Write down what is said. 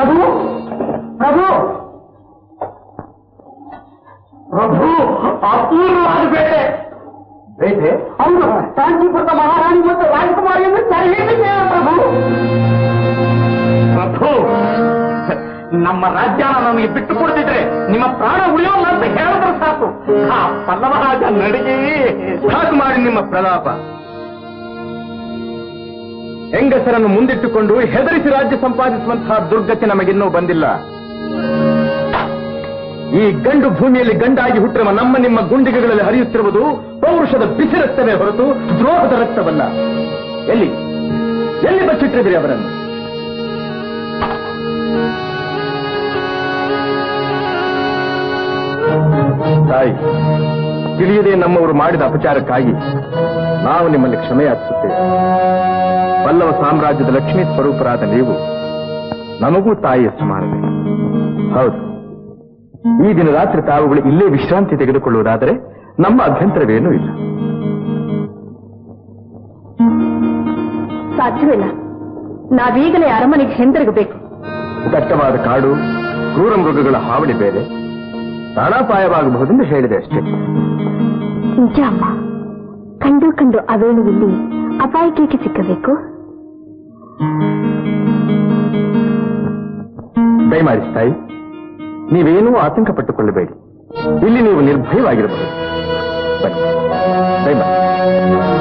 ಪ್ರಭು ಪ್ರಭು ಪ್ರಭು ಅಪೂರ್ವವಾದ ಬೇಟೆ ಬೇಟೆ ಹೌದು ಕಾಂಚೀಪುರದ ಮಹಾರಾಣಿ ಮತ್ತು ರಾಜಕುಮಾರಿಯನ್ನು ಸೆರೆಹಿಡಿದಿದೆ ಪ್ರಭು ಪ್ರಭು ನಮ್ಮ ರಾಜ್ಯ ನಮಗೆ ಬಿಟ್ಟು ಕೊಡ್ತಿದ್ರೆ ನಿಮ್ಮ ಪ್ರಾಣ ಉಳಿಯೋಲ್ಲ ಅಂತ ಹೇಳಿದ್ರೆ ಸಾಕು ಆ ಪಲ್ಲವ ರಾಜ ನಡಿಗೆ ಸಾಕು ಮಾಡಿ ನಿಮ್ಮ ಪ್ರಲಾಪ ಹೆಂಗಸರನ್ನು ಮುಂದಿಟ್ಟುಕೊಂಡು ಹೆದರಿಸಿ ರಾಜ್ಯ ಸಂಪಾದಿಸುವಂತಹ ದುರ್ಗತಿ ನಮಗಿನ್ನೂ ಬಂದಿಲ್ಲ ಈ ಗಂಡು ಭೂಮಿಯಲ್ಲಿ ಗಂಡಾಗಿ ಹುಟ್ಟಿರುವ ನಮ್ಮ ನಿಮ್ಮ ಗುಂಡಿಗೆಗಳಲ್ಲಿ ಹರಿಯುತ್ತಿರುವುದು ಪೌರುಷದ ಬಿಸಿ ರಕ್ತವೇ ಹೊರತು ದ್ರೋಹದ ರಕ್ತವಲ್ಲ ಎಲ್ಲಿ ಎಲ್ಲಿ ಬಚ್ಚಿಟ್ಟಿದ್ರಿ ಅವರನ್ನು ತಾಯಿ ತಿಳಿಯದೆ ನಮ್ಮವರು ಮಾಡಿದ ಅಪಚಾರಕ್ಕಾಗಿ ನಾವು ನಿಮ್ಮಲ್ಲಿ ಕ್ಷಮೆ ಯಾಚಿಸುತ್ತೇವೆ ಪಲ್ಲವ ಸಾಮ್ರಾಜ್ಯದ ಲಕ್ಷ್ಮೀ ಸ್ವರೂಪರಾದ ನೀವು ನಮಗೂ ತಾಯಿಯ ಸಮಾನತೆ ಹೌದು ಈ ದಿನ ರಾತ್ರಿ ತಾವುಗಳು ಇಲ್ಲೇ ವಿಶ್ರಾಂತಿ ತೆಗೆದುಕೊಳ್ಳುವುದಾದರೆ ನಮ್ಮ ಅಭ್ಯಂತರವೇನೂ ಇಲ್ಲ ಸಾಧ್ಯವಿಲ್ಲ ನಾವೀಗಲೇ ಅರಮನೆಗೆ ಹಿಂದಿರುಗಬೇಕು ದಟ್ಟವಾದ ಕಾಡು ಕ್ರೂರ ಮೃಗಗಳ ಹಾವಳಿ ಬೇರೆ ಪ್ರಾಣಾಪಾಯವಾಗಬಹುದೆಂದು ಹೇಳಿದೆ ಅಷ್ಟೇ ನಿಜ ಅಮ್ಮ ಕಂಡು ಕಂಡು ಅವೇಳುವಿಲ್ಲಿ ಅಪಾಯಕ್ಕೆ ಸಿಕ್ಕಬೇಕು ದಯಮಾಡಿ ತಾಯಿ ನೀವೇನೂ ಆತಂಕ ಪಟ್ಟುಕೊಳ್ಳಬೇಡಿ ಇಲ್ಲಿ ನೀವು ನಿರ್ಭಯವಾಗಿರಬಹುದು ಬನ್ನಿ ದಯಮಾಡಿ